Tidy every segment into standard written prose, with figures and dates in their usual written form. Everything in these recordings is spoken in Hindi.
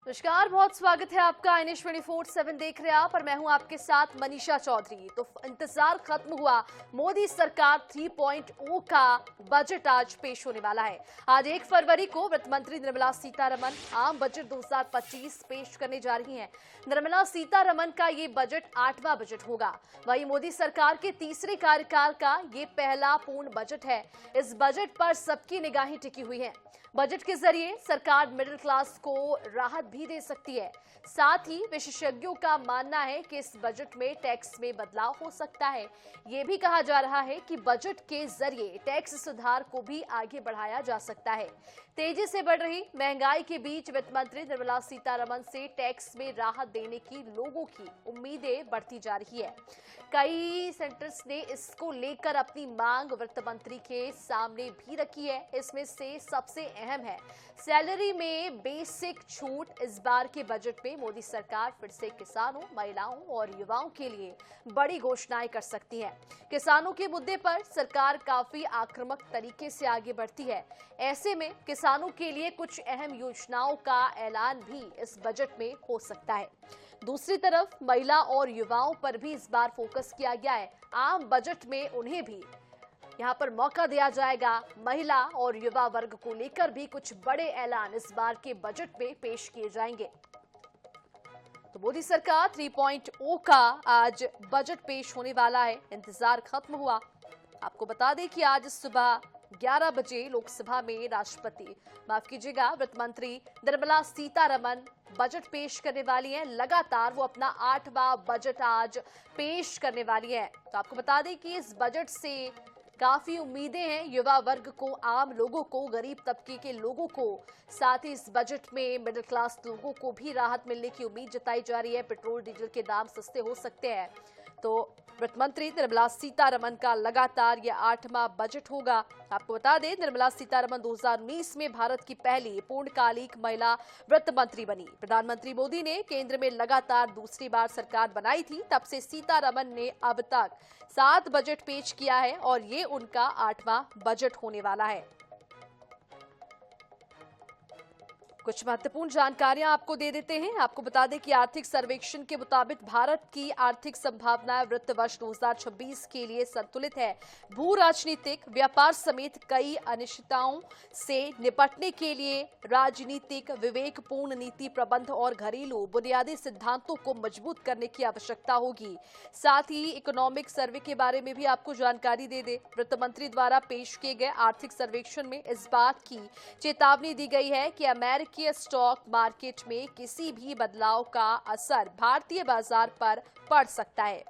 नमस्कार, बहुत स्वागत है आपका। INH 24/7 देख रहे हैं आप और मैं हूं आपके साथ मनीषा चौधरी। तो इंतजार खत्म हुआ, मोदी सरकार 3.0 का बजट आज पेश होने वाला है। आज 1 फरवरी को वित्त मंत्री निर्मला सीतारमण आम बजट 2025 पेश करने जा रही हैं। निर्मला सीतारमण का ये बजट 8वां बजट होगा। वहीं मोदी सरकार के तीसरे कार्यकाल का ये पहला पूर्ण बजट है। इस बजट पर सबकी निगाहें टिकी हुई हैं। बजट के जरिए सरकार मिडिल क्लास को राहत भी दे सकती है। साथ ही विशेषज्ञों का मानना है कि इस बजट में टैक्स में बदलाव हो सकता है। ये भी कहा जा रहा है कि बजट के जरिए टैक्स सुधार को भी आगे बढ़ाया जा सकता है। तेजी से बढ़ रही महंगाई के बीच वित्त मंत्री निर्मला सीतारमण से टैक्स में राहत देने की लोगों की उम्मीदें बढ़ती जा रही है। कई सेंटर्स ने इसको लेकर अपनी मांग वित्त मंत्री के सामने भी रखी है। इसमें से सबसे अहम है सैलरी में बेसिक छूट। इस बार के बजट में मोदी सरकार फिर से किसानों, महिलाओं और युवाओं के लिए बड़ी घोषणाएं कर सकती है। किसानों के मुद्दे पर सरकार काफी आक्रामक तरीके से आगे बढ़ती है। ऐसे में किसानों के लिए कुछ अहम योजनाओं का ऐलान भी इस बजट में हो सकता है। दूसरी तरफ महिला और युवाओं पर भी इस बार फोकस किया गया है। आम बजट में उन्हें भी यहाँ पर मौका दिया जाएगा। महिला और युवा वर्ग को लेकर भी कुछ बड़े ऐलान इस बार के बजट में पेश किए जाएंगे। तो मोदी सरकार 3.0 का आज बजट पेश होने वाला है। इंतजार खत्म हुआ। आपको बता दें कि आज सुबह 11 बजे लोकसभा में राष्ट्रपति वित्त मंत्री निर्मला सीतारमण बजट पेश करने वाली हैं। लगातार वो अपना 8वां बजट आज पेश करने वाली है। तो आपको बता दें कि इस बजट से काफी उम्मीदें हैं युवा वर्ग को, आम लोगों को, गरीब तबके के लोगों को। साथ ही इस बजट में मिडिल क्लास लोगों को भी राहत मिलने की उम्मीद जताई जा रही है। पेट्रोल डीजल के दाम सस्ते हो सकते हैं। तो वित्त मंत्री निर्मला सीतारमण का लगातार यह 8वां बजट होगा। आपको बता दें, निर्मला सीतारमण 2019 में भारत की पहली पूर्णकालिक महिला वित्त मंत्री बनी। प्रधानमंत्री मोदी ने केंद्र में लगातार दूसरी बार सरकार बनाई थी। तब से सीतारमण ने अब तक 7 बजट पेश किया है और ये उनका 8वां बजट होने वाला है। कुछ महत्वपूर्ण जानकारियां आपको दे देते हैं। आपको बता दें कि आर्थिक सर्वेक्षण के मुताबिक भारत की आर्थिक संभावनाएं वित्त वर्ष 2026 के लिए संतुलित है। भू राजनीतिक, व्यापार समेत कई अनिश्चितताओं से निपटने के लिए राजनीतिक, विवेकपूर्ण नीति प्रबंध और घरेलू बुनियादी सिद्धांतों को मजबूत करने की आवश्यकता होगी। साथ ही इकोनॉमिक सर्वे के बारे में भी आपको जानकारी दे दे। वित्त मंत्री द्वारा पेश किए गए आर्थिक सर्वेक्षण में इस बात की चेतावनी दी गई है कि अमेरिकी स्टॉक मार्केट में किसी भी बदलाव का असर भारतीय बाजार पर पड़ सकता है।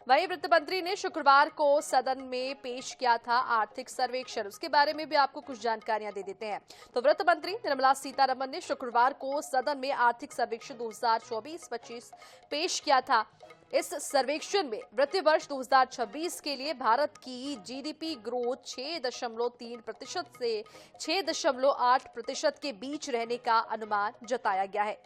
वहीं वित्त मंत्री ने शुक्रवार को सदन में पेश किया था आर्थिक सर्वेक्षण। उसके बारे में भी आपको कुछ जानकारियां दे देते हैं। तो वित्त मंत्री निर्मला सीतारमण ने शुक्रवार को सदन में आर्थिक सर्वेक्षण 2024-25 पेश किया था। इस सर्वेक्षण में वित्तीय वर्ष 2026 के लिए भारत की जीडीपी ग्रोथ 6.3% से 6.8% के बीच रहने का अनुमान जताया गया है।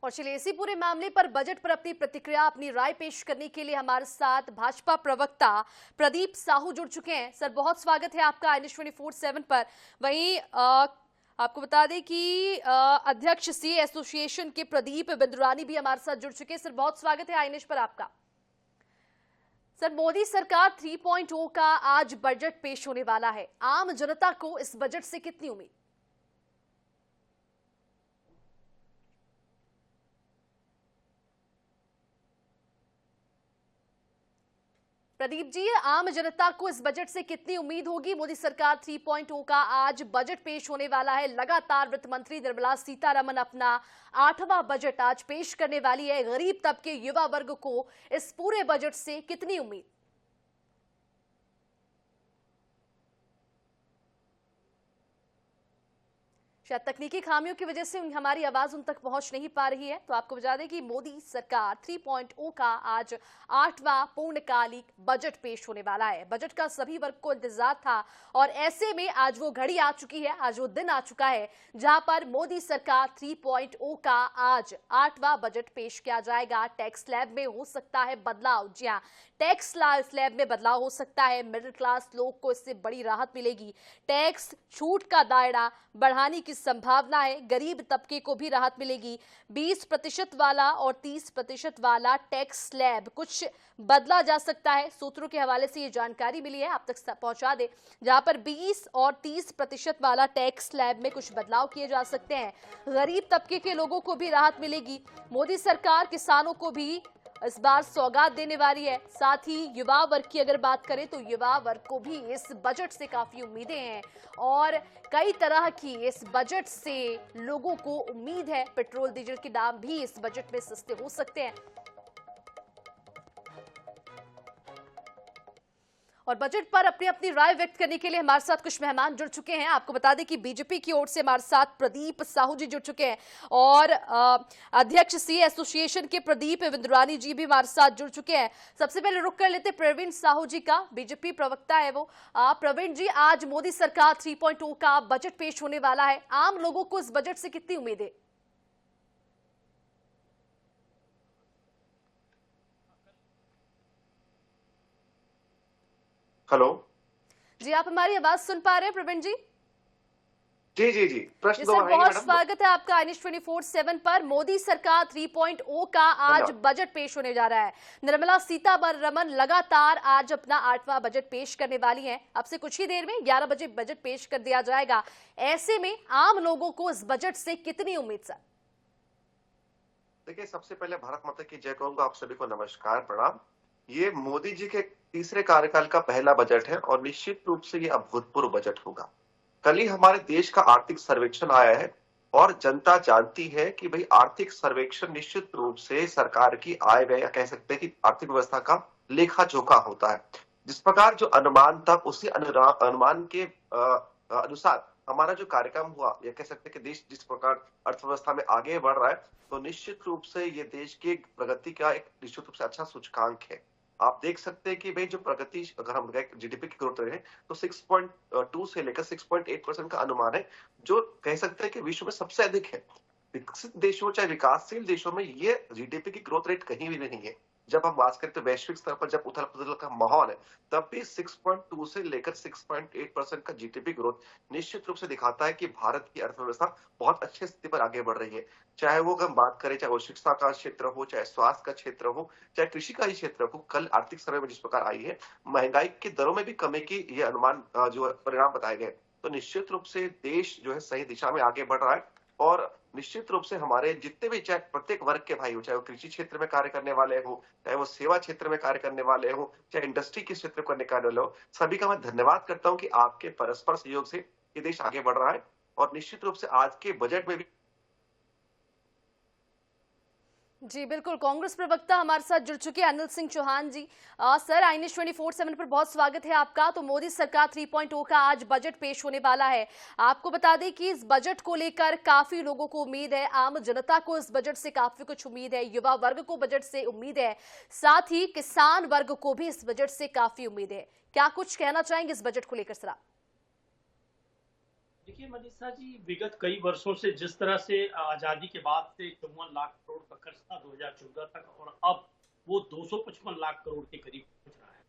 और चलिए इसी पूरे मामले पर, बजट पर अपनी प्रतिक्रिया, अपनी राय पेश करने के लिए हमारे साथ भाजपा प्रवक्ता प्रदीप साहू जुड़ चुके हैं। सर, बहुत स्वागत है आपका INH 24/7 पर। वहीं आपको बता दें कि अध्यक्ष सी एसोसिएशन के प्रदीप बिंद्रानी भी हमारे साथ जुड़ चुके हैं। सर, बहुत स्वागत है INH पर आपका। सर, मोदी सरकार 3.0 का आज बजट पेश होने वाला है। आम जनता को इस बजट से कितनी उम्मीद? प्रदीप जी, आम जनता को इस बजट से कितनी उम्मीद होगी? मोदी सरकार 3.0 का आज बजट पेश होने वाला है। लगातार वित्त मंत्री निर्मला सीतारमण अपना 8वां बजट आज पेश करने वाली है। गरीब तबके, युवा वर्ग को इस पूरे बजट से कितनी उम्मीद? शायद तकनीकी खामियों की वजह से हमारी आवाज उन तक पहुंच नहीं पा रही है। तो आपको बता दें कि मोदी सरकार 3.0 का आज 8वां पूर्णकालिक बजट पेश होने वाला है। बजट का सभी वर्ग को इंतजार था और ऐसे में आज वो घड़ी आ चुकी है, आज वो दिन आ चुका है जहां पर मोदी सरकार 3.0 का आज 8वां बजट पेश किया जाएगा। टैक्स स्लैब में हो सकता है बदलाव। जी हाँ, टैक्स स्लैब में बदलाव हो सकता है। मिडिल क्लास लोग को इससे बड़ी राहत मिलेगी। टैक्स छूट का दायरा बढ़ाने की संभावना है। गरीब तबके को भी राहत मिलेगी। 20% वाला और 30% वाला टैक्स स्लैब कुछ बदला जा सकता है। सूत्रों के हवाले से ये जानकारी मिली है, आप तक पहुंचा दे। जहां पर 20 और 30% वाला टैक्स स्लैब में कुछ बदलाव किए जा सकते हैं। गरीब तबके के लोगों को भी राहत मिलेगी। मोदी सरकार किसानों को भी इस बार सौगात देने वाली है। साथ ही युवा वर्ग की अगर बात करें तो युवा वर्ग को भी इस बजट से काफी उम्मीदें हैं और कई तरह की इस बजट से लोगों को उम्मीद है। पेट्रोल डीजल के दाम भी इस बजट में सस्ते हो सकते हैं। और बजट पर अपनी अपनी राय व्यक्त करने के लिए हमारे साथ कुछ मेहमान जुड़ चुके हैं। आपको बता दें कि बीजेपी की ओर से हमारे साथ प्रदीप साहू जी जुड़ चुके हैं और अध्यक्ष सी एसोसिएशन के प्रदीप विंद्रानी जी भी हमारे साथ जुड़ चुके हैं। सबसे पहले रुक कर लेते प्रवीण साहू जी का, बीजेपी प्रवक्ता है वो। प्रवीण जी, आज मोदी सरकार 3.0 का बजट पेश होने वाला है। आम लोगों को इस बजट से कितनी उम्मीद है? हेलो जी, आप हमारी आवाज सुन पा रहे हैं प्रवीण जी? जी जी जी, प्रश्न सर, बहुत मैडम। स्वागत है आपका INS 24/7 पर। मोदी सरकार 3.0 का आज बजट पेश होने जा रहा है। निर्मला सीतारमण लगातार आज अपना 8वां बजट पेश करने वाली हैं। अब से कुछ ही देर में 11 बजे बजट पेश कर दिया जाएगा। ऐसे में आम लोगों को इस बजट से कितनी उम्मीद सर? देखिए, सबसे पहले भारत माता की जय कहूंगा। आप सभी को नमस्कार, प्रणाम। ये मोदी जी के तीसरे कार्यकाल का पहला बजट है और निश्चित रूप से ये अभूतपूर्व बजट होगा। कल ही हमारे देश का आर्थिक सर्वेक्षण आया है और जनता जानती है कि भाई आर्थिक सर्वेक्षण निश्चित रूप से सरकार की आय व्यय या कह सकते हैं कि आर्थिक व्यवस्था का लेखा जोखा होता है। जिस प्रकार जो अनुमान था उसी अनुमान के अनुसार हमारा जो कार्यक्रम हुआ, या कह सकते हैं कि देश जिस प्रकार अर्थव्यवस्था में आगे बढ़ रहा है, तो निश्चित रूप से ये देश की प्रगति का एक निश्चित रूप से अच्छा सूचकांक है। आप देख सकते हैं कि भाई जो प्रगति, अगर हम जीडीपी की ग्रोथ रहे तो 6.2 से लेकर 6.8% का अनुमान है, जो कह सकते हैं कि विश्व में सबसे अधिक है। विकसित देशों चाहे विकासशील देशों में ये जीडीपी की ग्रोथ रेट कहीं भी नहीं है। जब हम बात करते हैं वैश्विक स्तर पर जब उथल पुथल का माहौल है, तब भी 6.2 से लेकर 6.8% का जीडीपी ग्रोथ निश्चित रूप से दिखाता है कि भारत की अर्थव्यवस्था बहुत अच्छी स्थिति पर आगे बढ़ रही है। चाहे वो हम बात करें, चाहे वो शिक्षा का क्षेत्र हो, चाहे स्वास्थ्य का क्षेत्र हो, चाहे कृषि का ही क्षेत्र हो। कल आर्थिक सर्वे में जिस प्रकार आई है, महंगाई की दरों में भी कमी की ये अनुमान जो परिणाम बताए गए, तो निश्चित रूप से देश जो है सही दिशा में आगे बढ़ रहा है। और निश्चित रूप से हमारे जितने भी, चाहे प्रत्येक वर्ग के भाई हो, चाहे वो कृषि क्षेत्र में कार्य करने वाले हो, चाहे वो सेवा क्षेत्र में कार्य करने वाले हो, चाहे इंडस्ट्री के क्षेत्र में करने वाले हो, सभी का मैं धन्यवाद करता हूं कि आपके परस्पर सहयोग से ये देश आगे बढ़ रहा है। और निश्चित रूप से आज के बजट में भी जी बिल्कुल, कांग्रेस प्रवक्ता हमारे साथ जुड़ चुके हैं अनिल सिंह चौहान जी। सर, INS 24/7 पर बहुत स्वागत है आपका। तो मोदी सरकार 3.0 का आज बजट पेश होने वाला है। आपको बता दें कि इस बजट को लेकर काफी लोगों को उम्मीद है। आम जनता को इस बजट से काफी कुछ उम्मीद है। युवा वर्ग को बजट से उम्मीद है। साथ ही किसान वर्ग को भी इस बजट से काफी उम्मीद है। क्या कुछ कहना चाहेंगे इस बजट को लेकर सर? देखिए मनीषा जी, विगत कई वर्षों से जिस तरह से आजादी के बाद से 54 लाख करोड़ का खर्च था 2014 तक, और अब वो 255 लाख करोड़ के करीब पहुंच रहा है।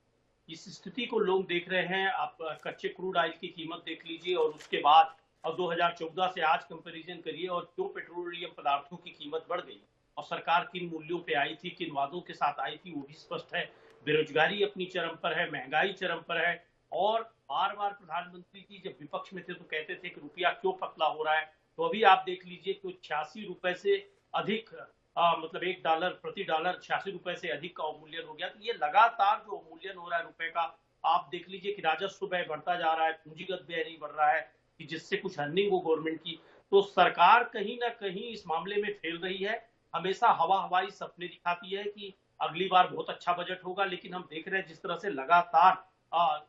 इस स्थिति को लोग देख रहे हैं। आप कच्चे क्रूड ऑयल की कीमत देख लीजिए और उसके बाद अब 2014 से आज कंपैरिजन करिए और क्यों पेट्रोलियम पदार्थों की कीमत बढ़ गई और सरकार किन मूल्यों पे आई थी, किन वादों के साथ आई थी, वो भी स्पष्ट है। बेरोजगारी अपनी चरम पर है, महंगाई चरम पर है और बार बार प्रधानमंत्री जी जब विपक्ष में थे तो कहते थे कि रुपया क्यों पतला हो रहा है। तो अभी आप देख लीजिए कि 86 रुपए से अधिक मतलब $1 प्रति डॉलर 86 रुपए से अधिक का अवमूल्यन हो गया। तो ये लगातार जो अवमूल्यन हो रहा है रुपए का, आप देख लीजिए कि राजस्व व्यय बढ़ता जा रहा है, पूंजीगत व्यय नहीं बढ़ रहा है कि जिससे कुछ अर्निंग हो गवर्नमेंट की। तो सरकार कहीं ना कहीं इस मामले में फेल रही है। हमेशा हवाई सपने दिखाती है कि अगली बार बहुत अच्छा बजट होगा, लेकिन हम देख रहे हैं जिस तरह से लगातार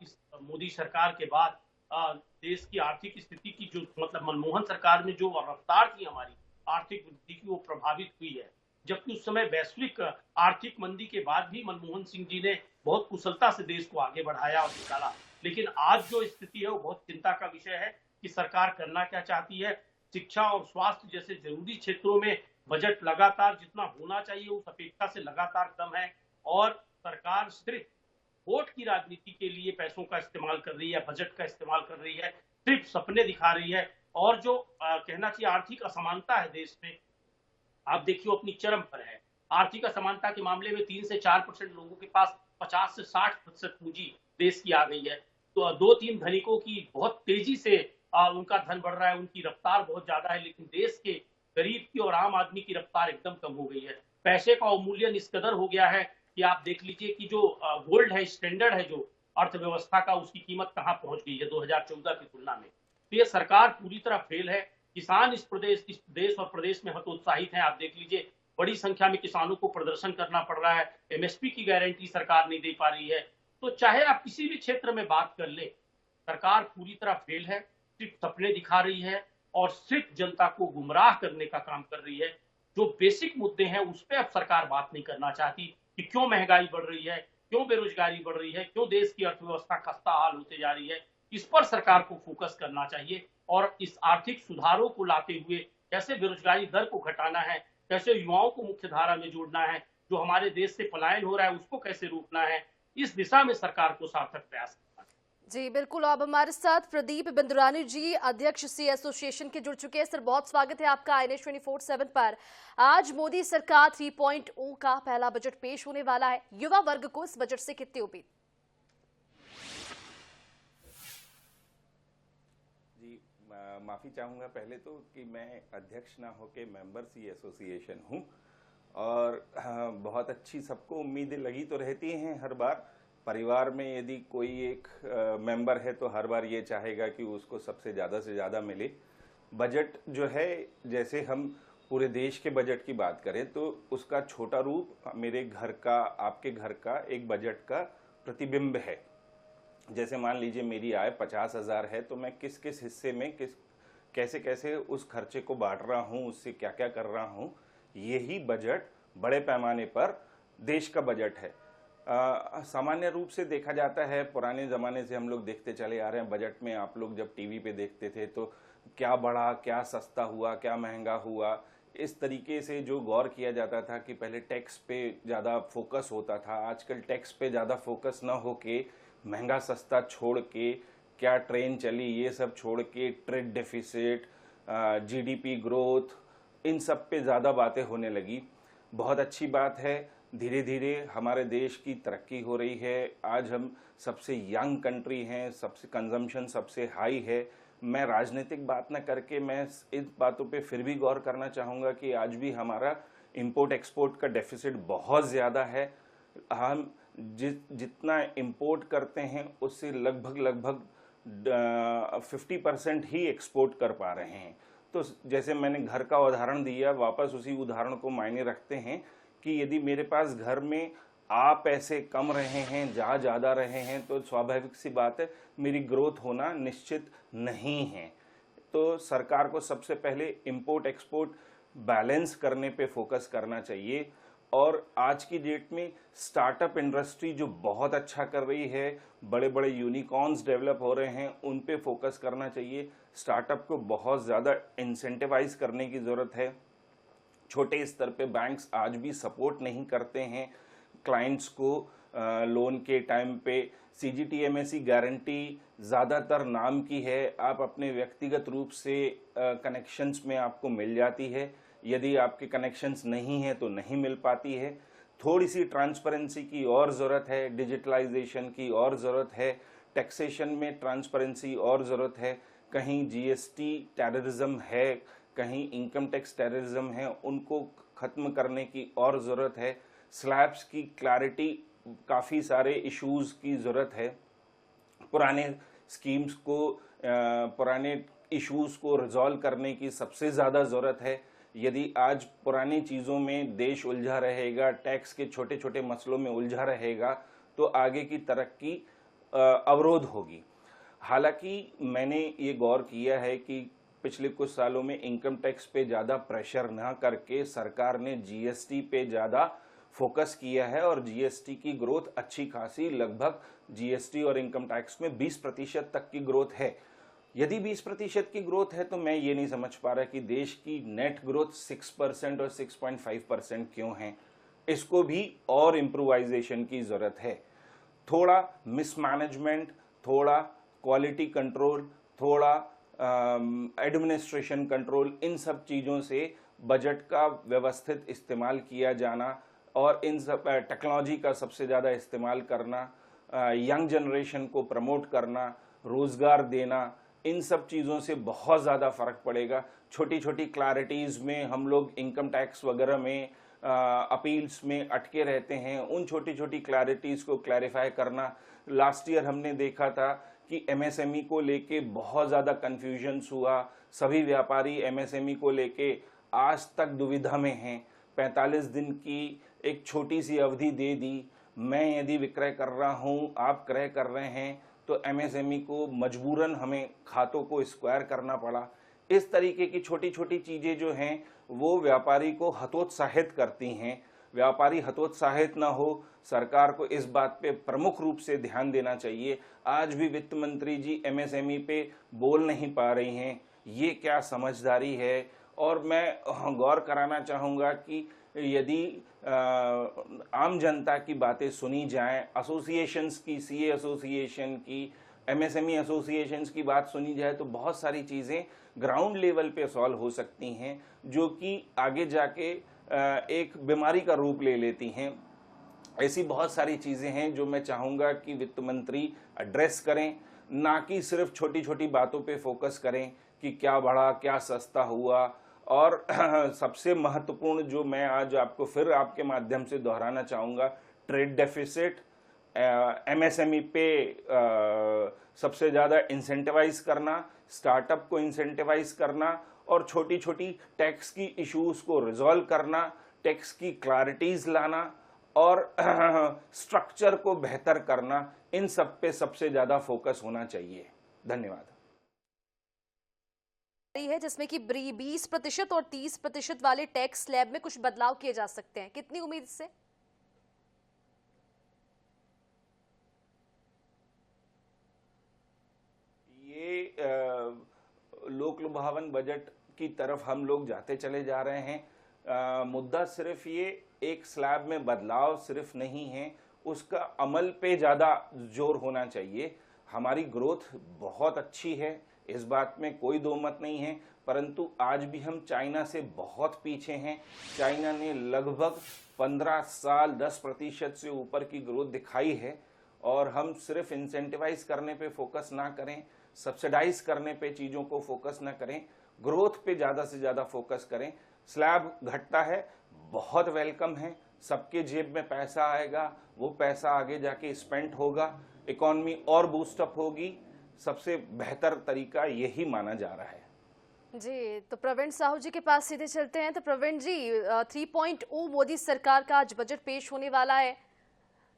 इस मोदी सरकार के बाद देश की आर्थिक स्थिति की जो मतलब मनमोहन सरकार में जो रफ्तार थी हमारी आर्थिक वृद्धि की वो प्रभावित हुई है। जबकि उस समय वैश्विक आर्थिक मंदी के बाद भी मनमोहन सिंह जी ने बहुत कुशलता से देश को आगे बढ़ाया और निकाला। लेकिन आज जो स्थिति है वो बहुत चिंता का विषय है कि सरकार करना क्या चाहती है। शिक्षा और स्वास्थ्य जैसे जरूरी क्षेत्रों में बजट लगातार जितना होना चाहिए उस अपेक्षा से लगातार कम है और सरकार सिर्फ वोट की राजनीति के लिए पैसों का इस्तेमाल कर रही है, बजट का इस्तेमाल कर रही है, सिर्फ सपने दिखा रही है। और जो कहना चाहिए आर्थिक असमानता है देश में, आप देखिए अपनी चरम पर है। आर्थिक असमानता के मामले में 3 से 4% लोगों के पास 50 से 60% पूंजी देश की आ गई है। तो 2-3 धनिकों की बहुत तेजी से उनका धन बढ़ रहा है, उनकी रफ्तार बहुत ज्यादा है, लेकिन देश के गरीब की और आम आदमी की रफ्तार एकदम कम हो गई है। पैसे का अवमूल्यन इस कदर हो गया है कि आप देख लीजिए कि जो गोल्ड है, स्टैंडर्ड है जो अर्थव्यवस्था का, उसकी कीमत कहां पहुंच गई है 2014 की तुलना में। तो ये सरकार पूरी तरह फेल है। किसान इस देश और प्रदेश में हतोत्साहित हैं। आप देख लीजिए बड़ी संख्या में किसानों को प्रदर्शन करना पड़ रहा है। एमएसपी की गारंटी सरकार नहीं दे पा रही है। तो चाहे आप किसी भी क्षेत्र में बात कर ले, सरकार पूरी तरह फेल है, सिर्फ सपने दिखा रही है और सिर्फ जनता को गुमराह करने का काम कर रही है। जो बेसिक मुद्दे हैं उस पर अब सरकार बात नहीं करना चाहती कि क्यों महंगाई बढ़ रही है, क्यों बेरोजगारी बढ़ रही है, क्यों देश की अर्थव्यवस्था खस्ता हाल होते जा रही है। इस पर सरकार को फोकस करना चाहिए और इस आर्थिक सुधारों को लाते हुए कैसे बेरोजगारी दर को घटाना है, कैसे युवाओं को मुख्य धारा में जोड़ना है, जो हमारे देश से पलायन हो रहा है उसको कैसे रोकना है, इस दिशा में सरकार को सार्थक प्रयास करना है। जी बिल्कुल। अब हमारे साथ प्रदीप बिंदुरानी जी, अध्यक्ष सी एसोसिएशन के, जुड़ चुके हैं। सर बहुत स्वागत है आपका INH 24/7 पर। आज मोदी सरकार 3.0 का पहला बजट पेश होने वाला है। युवा वर्ग को इस बजट से कितनी उम्मीद? जी माफ़ी चाहूँगा पहले तो कि मैं अध्यक्ष ना होके मेंबर सी एसोसिएशन हूँ और बहुत अच्छी सबको उम्मीदें लगी तो रहती हैं हर बार। परिवार में यदि कोई एक मेंबर है तो हर बार ये चाहेगा कि उसको सबसे ज़्यादा से ज़्यादा मिले। बजट जो है, जैसे हम पूरे देश के बजट की बात करें तो उसका छोटा रूप मेरे घर का, आपके घर का एक बजट का प्रतिबिंब है। जैसे मान लीजिए मेरी आय 50,000 है तो मैं किस किस हिस्से में कैसे कैसे उस खर्चे को बांट रहा हूँ, उससे क्या क्या कर रहा हूँ, यही बजट बड़े पैमाने पर देश का बजट है। सामान्य रूप से देखा जाता है, पुराने ज़माने से हम लोग देखते चले आ रहे हैं, बजट में आप लोग जब टीवी पे देखते थे तो क्या बढ़ा, क्या सस्ता हुआ, क्या महंगा हुआ, इस तरीके से जो गौर किया जाता था कि पहले टैक्स पे ज़्यादा फोकस होता था। आजकल टैक्स पे ज़्यादा फोकस ना होके महंगा सस्ता छोड़ के, क्या ट्रेन चली ये सब छोड़ के, ट्रेड डेफिसिट, जीडीपी ग्रोथ, इन सब पे ज़्यादा बातें होने लगी। बहुत अच्छी बात है, धीरे धीरे हमारे देश की तरक्की हो रही है। आज हम सबसे यंग कंट्री हैं, सबसे कंजम्पशन सबसे हाई है। मैं राजनीतिक बात न करके मैं इन बातों पे फिर भी गौर करना चाहूँगा कि आज भी हमारा इंपोर्ट एक्सपोर्ट का डेफिसिट बहुत ज़्यादा है। हम जितना इंपोर्ट करते हैं उससे लगभग 50% ही एक्सपोर्ट कर पा रहे हैं। तो जैसे मैंने घर का उदाहरण दिया, वापस उसी उदाहरण को मायने रखते हैं कि यदि मेरे पास घर में पैसे कम रहे हैं, जा ज़्यादा रहे हैं, तो स्वाभाविक सी बात है मेरी ग्रोथ होना निश्चित नहीं है। तो सरकार को सबसे पहले इंपोर्ट एक्सपोर्ट बैलेंस करने पे फोकस करना चाहिए। और आज की डेट में स्टार्टअप इंडस्ट्री जो बहुत अच्छा कर रही है, बड़े बड़े यूनिकॉर्न्स डेवलप हो रहे हैं, उन पे फोकस करना चाहिए। स्टार्टअप को बहुत ज़्यादा इंसेंटिवाइज करने की ज़रूरत है। छोटे स्तर पे बैंक्स आज भी सपोर्ट नहीं करते हैं क्लाइंट्स को लोन के टाइम पे। CGTMSE गारंटी ज़्यादातर नाम की है, आप अपने व्यक्तिगत रूप से कनेक्शंस में आपको मिल जाती है, यदि आपके कनेक्शंस नहीं हैं तो नहीं मिल पाती है। थोड़ी सी ट्रांसपेरेंसी की और ज़रूरत है, डिजिटलाइजेशन की और ज़रूरत है, टैक्सेशन में ट्रांसपेरेंसी और ज़रूरत है। कहीं GST टेररिज्म है, कहीं इनकम टैक्स टेररिज्म है, उनको ख़त्म करने की और ज़रूरत है। स्लैब्स की क्लैरिटी, काफ़ी सारे इश्यूज़ की ज़रूरत है। पुराने स्कीम्स को, पुराने इश्यूज़ को रिजॉल्व करने की सबसे ज़्यादा ज़रूरत है। यदि आज पुरानी चीज़ों में देश उलझा रहेगा, टैक्स के छोटे छोटे मसलों में उलझा रहेगा, तो आगे की तरक्की अवरोध होगी। हालांकि मैंने ये गौर किया है कि पिछले कुछ सालों में इनकम टैक्स पे ज़्यादा प्रेशर ना करके सरकार ने जीएसटी पे ज़्यादा फोकस किया है और जीएसटी की ग्रोथ अच्छी खासी, लगभग जीएसटी और इनकम टैक्स में 20% तक की ग्रोथ है। यदि 20% की ग्रोथ है तो मैं ये नहीं समझ पा रहा कि देश की नेट ग्रोथ 6% और 6.5% क्यों है। इसको भी और इम्प्रोवाइजेशन की ज़रूरत है। थोड़ा मिसमैनेजमेंट, थोड़ा क्वालिटी कंट्रोल, थोड़ा एडमिनिस्ट्रेशन कंट्रोल, इन सब चीज़ों से बजट का व्यवस्थित इस्तेमाल किया जाना और इन सब टेक्नोलॉजी का सबसे ज़्यादा इस्तेमाल करना, यंग जनरेशन को प्रमोट करना, रोज़गार देना, इन सब चीज़ों से बहुत ज़्यादा फ़र्क पड़ेगा। छोटी छोटी क्लैरिटीज़ में हम लोग इनकम टैक्स वगैरह में अपील्स में अटके रहते हैं। उन छोटी छोटी क्लैरिटीज़ को क्लैरिफाई करना। लास्ट ईयर हमने देखा था कि एमएसएमई को लेके बहुत ज़्यादा कन्फ्यूजन्स हुआ। सभी व्यापारी एमएसएमई को लेके आज तक दुविधा में हैं। 45 दिन की एक छोटी सी अवधि दे दी। मैं यदि विक्रय कर रहा हूँ, आप क्रय कर रहे हैं, तो एमएसएमई को मजबूरन हमें खातों को स्क्वायर करना पड़ा। इस तरीके की छोटी छोटी चीज़ें जो हैं वो व्यापारी को हतोत्साहित करती हैं। व्यापारी हतोत्साहित ना हो, सरकार को इस बात पे प्रमुख रूप से ध्यान देना चाहिए। आज भी वित्त मंत्री जी एमएसएमई पे बोल नहीं पा रही हैं। ये क्या समझदारी है। और मैं गौर कराना चाहूँगा कि यदि आम जनता की बातें सुनी जाएं, एसोसिएशंस की, सीए एसोसिएशन की, एमएसएमई एसोसिएशंस की बात सुनी जाए तो बहुत सारी चीज़ें ग्राउंड लेवल पे सॉल्व हो सकती हैं, जो कि आगे जाके एक बीमारी का रूप ले लेती हैं। ऐसी बहुत सारी चीज़ें हैं जो मैं चाहूँगा कि वित्त मंत्री एड्रेस करें, ना कि सिर्फ छोटी छोटी बातों पे फोकस करें कि क्या बढ़ा, क्या सस्ता हुआ। और सबसे महत्वपूर्ण जो मैं आज आपको फिर आपके माध्यम से दोहराना चाहूँगा, ट्रेड डेफिसिट, एमएसएमई पे सबसे ज़्यादा इंसेंटिवाइज करना, स्टार्टअप को इंसेंटिवाइज करना और छोटी छोटी टैक्स की इश्यूज़ को रिजॉल्व करना, टैक्स की क्लैरिटीज़ लाना और स्ट्रक्चर को बेहतर करना, इन सब पे सबसे ज़्यादा फोकस होना चाहिए। धन्यवाद। है जिसमें कि 20% और 30% वाले टैक्स स्लैब में कुछ बदलाव किए जा सकते हैं। कितनी उम्मीद से? ये लोक लुभावन बजट की तरफ हम लोग जाते चले जा रहे हैं। मुद्दा सिर्फ ये एक स्लैब में बदलाव सिर्फ नहीं है, उसका अमल पे ज़्यादा जोर होना चाहिए। हमारी ग्रोथ बहुत अच्छी है, इस बात में कोई दो मत नहीं है, परंतु आज भी हम चाइना से बहुत पीछे हैं। चाइना ने लगभग 15 साल 10% से ऊपर की ग्रोथ दिखाई है और हम सिर्फ इंसेंटिवाइज करने पे फोकस ना करें, सब्सिडाइज करने पे चीज़ों को फोकस ना करें, ग्रोथ पे ज़्यादा से ज़्यादा फोकस करें। स्लैब घटता है, बहुत वेलकम है, सबके जेब में पैसा आएगा, वो पैसा आगे जाके स्पेंड होगा, इकॉनमी और बूस्टअप होगी। सबसे बेहतर तरीका यही माना जा रहा है। जी, तो प्रवीण साहू जी के पास सीधे चलते हैं। तो प्रवीण जी, 3.0 मोदी सरकार का आज बजट पेश होने वाला है।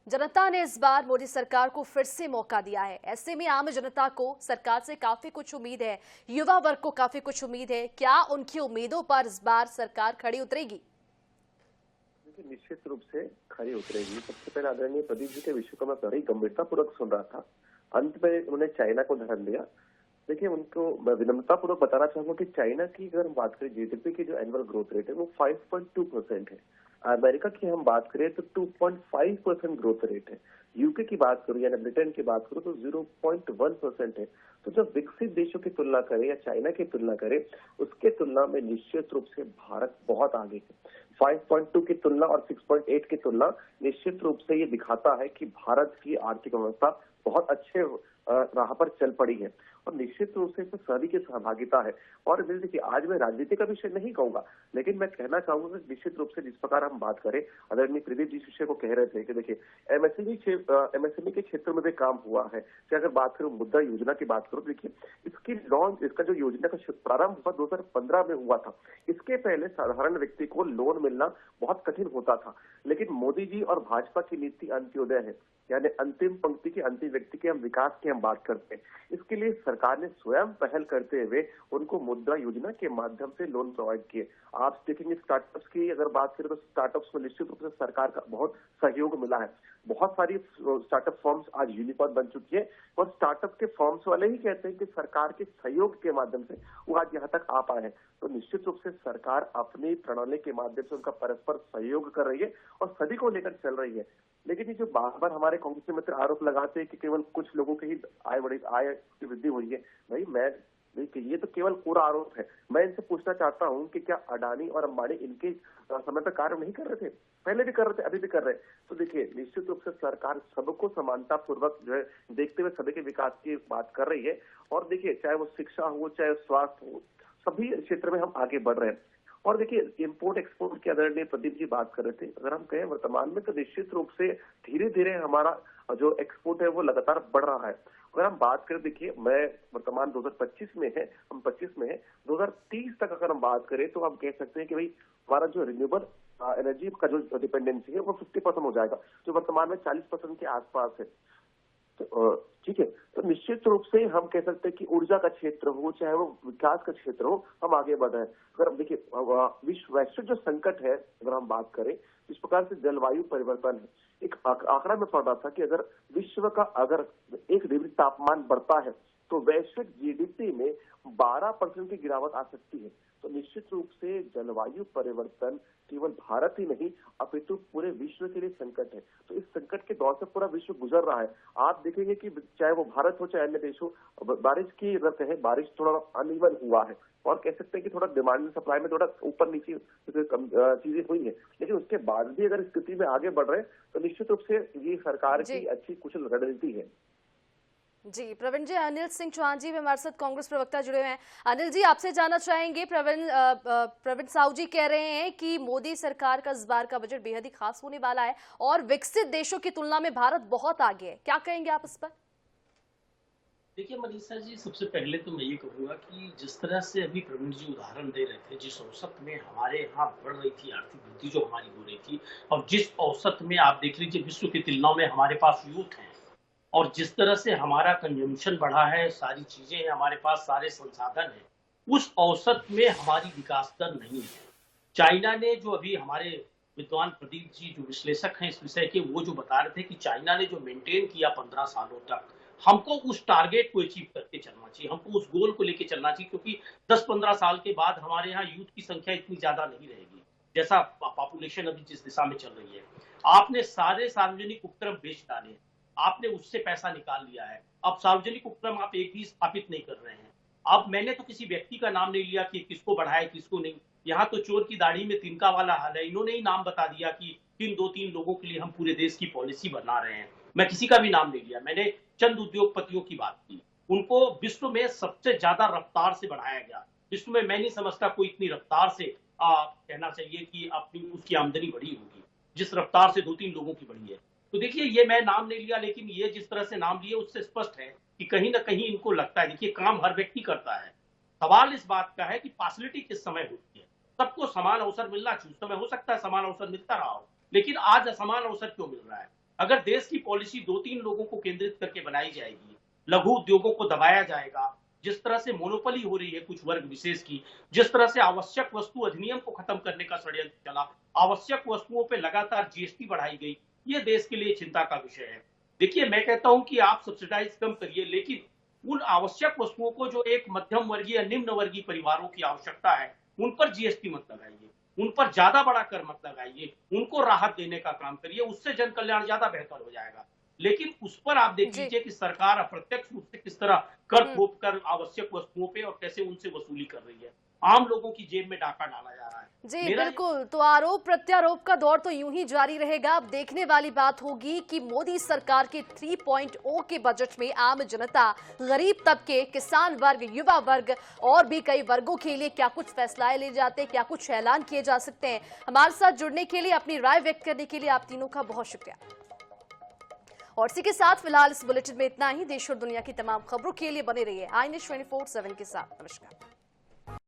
जनता ने इस बार मोदी सरकार को फिर से मौका दिया है। ऐसे में आम जनता को सरकार से काफी कुछ उम्मीद है, युवा वर्ग को काफी कुछ उम्मीद है। क्या उनकी उम्मीदों पर इस बार सरकार खड़ी उतरेगी? निश्चित रूप से खड़ी उतरेगी। सबसे पहले आदरणीय प्रदीप जी के विषय को मैं बड़ी गंभीरता पूर्वक सुन रहा था। अंत में उन्होंने चाइना को धरन दिया। देखिए, उनको मैं विनम्रता पूर्वक बताना चाहूंगा कि चाइना की अगर हम बात करें, जीडीपी की जो एनुअल ग्रोथ रेट है वो 5.2% है। अमेरिका की हम बात करें तो 2.5% ग्रोथ रेट है। यूके की बात करूं यानी ब्रिटेन की बात करूं तो 0.1% है। तो जब विकसित देशों की तुलना करें या चाइना की तुलना करें, उसके तुलना में निश्चित रूप से भारत बहुत आगे है। 5.2 की तुलना और 6.8 की तुलना निश्चित रूप से ये दिखाता है कि भारत की आर्थिक व्यवस्था बहुत अच्छे राह पर चल पड़ी है और निश्चित रूप से इसमें सभी की सहभागिता है। और देखिए, आज मैं राजनीति का विषय नहीं कहूंगा, लेकिन मैं कहना चाहूंगा कि निश्चित रूप से जिस प्रकार हम बात करें, आदरणीय प्रदीप जी विषय को कह रहे थे कि देखिए एमएसएमई के क्षेत्र में भी काम हुआ है। कि अगर बात करूं मुद्रा योजना की बात करूं, देखिए इसकी लॉन्च, इसका जो योजना का प्रारंभ हुआ 2015 में हुआ था। इसके पहले साधारण व्यक्ति को लोन मिलना बहुत कठिन होता था, लेकिन मोदी जी और भाजपा की नीति अंत्योदय है, यानी अंतिम पंक्ति के अंतिम व्यक्ति के हम विकास की हम बात करते हैं। इसके लिए सरकार ने स्वयं पहल करते हुए उनको मुद्रा योजना के माध्यम से लोन प्रोवाइड किए। आप देखेंगे स्टार्टअप्स की अगर बात करें तो स्टार्टअप्स को निश्चित रूप से सरकार का बहुत सहयोग मिला है। बहुत सारी स्टार्टअप फॉर्म्स आज यूनिकॉर्न बन चुकी है और स्टार्टअप के फॉर्म्स वाले ही कहते हैं कि सरकार के सहयोग के माध्यम से वो आज यहाँ तक आ पाए हैं। तो निश्चित रूप से सरकार अपनी प्रणाली के माध्यम से उनका परस्पर सहयोग कर रही है और सभी को लेकर चल रही है। लेकिन ये जो बार बार हमारे कांग्रेस के मित्र आरोप लगाते हैं कि केवल कुछ लोगों की ही आय की वृद्धि हुई है, भाई मैं ये तो केवल पूरा आरोप है। मैं इनसे पूछना चाहता हूं कि क्या अडानी और अंबानी इनके समय पर कार्य नहीं कर रहे थे? पहले भी कर रहे थे, अभी भी कर रहे हैं। तो देखिए निश्चित रूप से सरकार सबको समानता पूर्वक जो है देखते हुए सभी के विकास की बात कर रही है। और देखिए चाहे वो शिक्षा हो चाहे स्वास्थ्य हो, सभी क्षेत्र में हम आगे बढ़ रहे हैं। और देखिए इंपोर्ट एक्सपोर्ट के आदरणीय प्रदीप जी बात कर रहे थे, अगर हम कहें वर्तमान में तो निश्चित रूप से धीरे धीरे हमारा जो एक्सपोर्ट है वो लगातार बढ़ रहा है। अगर हम बात करें, देखिए मैं वर्तमान 2025 में है, हम 25 में है, 2030 तक अगर हम बात करें तो हम कह सकते हैं कि भाई हमारा जो रिन्यूएबल एनर्जी का जो डिपेंडेंसी है वो 50% हो जाएगा, जो वर्तमान में 40% के आसपास है। तो ठीक है, तो निश्चित रूप से हम कह सकते हैं कि ऊर्जा का क्षेत्र हो चाहे वो विकास का क्षेत्र हो, हम आगे बढ़ रहे हैं। अगर हम देखिए वैश्विक जो संकट है अगर हम बात करें, इस प्रकार से जलवायु परिवर्तन है। एक आंकड़ा में पढ़ा था कि अगर विश्व का अगर 1 डिग्री तापमान बढ़ता है तो वैश्विक जीडीपी में 12% की गिरावट आ सकती है। तो निश्चित रूप से जलवायु परिवर्तन केवल भारत ही नहीं अपितु पूरे विश्व के लिए संकट है। तो इस संकट के दौर से पूरा विश्व गुजर रहा है। आप देखेंगे कि चाहे वो भारत हो चाहे अन्य देश हो, बारिश की अगर कहें बारिश थोड़ा अनइवन हुआ है और कह सकते हैं कि थोड़ा डिमांड सप्लाई में थोड़ा ऊपर नीचे चीजें हुई है, लेकिन उसके बाद भी अगर स्थिति में आगे बढ़ रहे हैं तो निश्चित रूप से ये सरकार की अच्छी कुशल रणनीति है। जी प्रवीण जी, अनिल सिंह चौहान जी हमारे साथ कांग्रेस प्रवक्ता जुड़े हुए हैं। अनिल जी आपसे जानना चाहेंगे, प्रवीण साहू जी कह रहे हैं कि मोदी सरकार का इस बार का बजट बेहद ही खास होने वाला है और विकसित देशों की तुलना में भारत बहुत आगे है, क्या कहेंगे आप इस पर? देखिए मनीषा जी, सबसे पहले तो मैं ये कहूँगा कि जिस तरह से अभी प्रवीण जी उदाहरण दे रहे थे, जिस औसत में हमारे यहाँ बढ़ रही थी आर्थिक वृद्धि जो हमारी हो रही थी, और जिस औसत में आप देख लीजिए विश्व की तुलना में हमारे पास यूथ है, और जिस तरह से हमारा कंजम्पशन बढ़ा है, सारी चीजें हैं हमारे पास, सारे संसाधन हैं, उस औसत में हमारी विकास दर नहीं है। चाइना ने जो अभी हमारे विद्वान प्रदीप जी जो विश्लेषक हैं इस विषय के, वो जो बता रहे थे कि चाइना ने जो मेंटेन किया 15 सालों तक, हमको उस टारगेट को अचीव करके चलना चाहिए, हमको उस गोल को लेके चलना चाहिए, क्योंकि 10-15 साल के बाद हमारे यहाँ यूथ की संख्या इतनी ज्यादा नहीं रहेगी जैसा पॉपुलेशन अभी जिस दिशा में चल रही है। आपने सारे सार्वजनिक उपक्रम बेच डाले, आपने उससे पैसा निकाल लिया है, अब सार्वजनिक उपक्रम आप एक भी स्थापित नहीं कर रहे हैं। अब मैंने तो किसी व्यक्ति का नाम नहीं लिया कि किसको बढ़ाए किसको नहीं, यहाँ तो चोर की दाढ़ी में तिनका वाला हाल है। इन्होंने ही नाम बता दिया कि किन 2-3 लोगों के लिए हम पूरे देश की पॉलिसी बना रहे हैं। मैं किसी का भी नाम नहीं लिया, मैंने चंद उद्योगपतियों की बात की। उनको विश्व में सबसे ज्यादा रफ्तार से बढ़ाया गया। विश्व में मैं नहीं समझता कोई इतनी रफ्तार से कहना चाहिए कि अपनी उसकी आमदनी बढ़ी होगी जिस रफ्तार से 2-3 लोगों की बढ़ी है। तो देखिए ये मैं नाम नहीं लिया, लेकिन ये जिस तरह से नाम लिए उससे स्पष्ट है कि कहीं ना कहीं इनको लगता है, देखिए काम हर व्यक्ति करता है, सवाल इस बात का है कि पार्शलिटी किस समय होती है। सबको समान अवसर मिलना चाहिए, उस समय हो सकता है समान अवसर मिलता रहा हो, लेकिन आज असमान अवसर क्यों मिल रहा है? अगर देश की पॉलिसी 2-3 लोगों को केंद्रित करके बनाई जाएगी, लघु उद्योगों को दबाया जाएगा, जिस तरह से मोनोपोली हो रही है कुछ वर्ग विशेष की, जिस तरह से आवश्यक वस्तु अधिनियम को खत्म करने का षड्यंत्र चला, आवश्यक वस्तुओं पर लगातार जीएसटी बढ़ाई गई, ये देश के लिए चिंता का विषय है। देखिए मैं कहता हूं कि आप सब्सिडाइज कम करिए, लेकिन उन आवश्यक वस्तुओं को जो एक मध्यम वर्गीय निम्न वर्गीय परिवारों की आवश्यकता है उन पर जीएसटी मत लगाइए, उन पर ज्यादा बड़ा कर मत लगाइए, उनको राहत देने का काम करिए, उससे जन कल्याण ज्यादा बेहतर हो जाएगा। लेकिन उस पर आप देख लीजिए कि सरकार अप्रत्यक्ष रूप से किस तरह कर थोप कर आवश्यक वस्तुओं पे और कैसे उनसे वसूली कर रही है, आम लोगों की जेब में डाका डाला जा रहा है। जी बिल्कुल, तो आरोप प्रत्यारोप का दौर तो यूं ही जारी रहेगा। अब देखने वाली बात होगी कि मोदी सरकार के 3.0 के बजट में आम जनता, गरीब तबके, किसान वर्ग, युवा वर्ग और भी कई वर्गों के लिए क्या कुछ फैसलाएं ले जाते हैं, क्या कुछ ऐलान किए जा सकते हैं। हमारे साथ जुड़ने के लिए, अपनी राय व्यक्त करने के लिए आप तीनों का बहुत शुक्रिया। और इसी के साथ फिलहाल इस बुलेटिन में इतना ही। देश और दुनिया की तमाम खबरों के लिए बने रहिए आई न्यूज़ 24/7 के साथ। नमस्कार।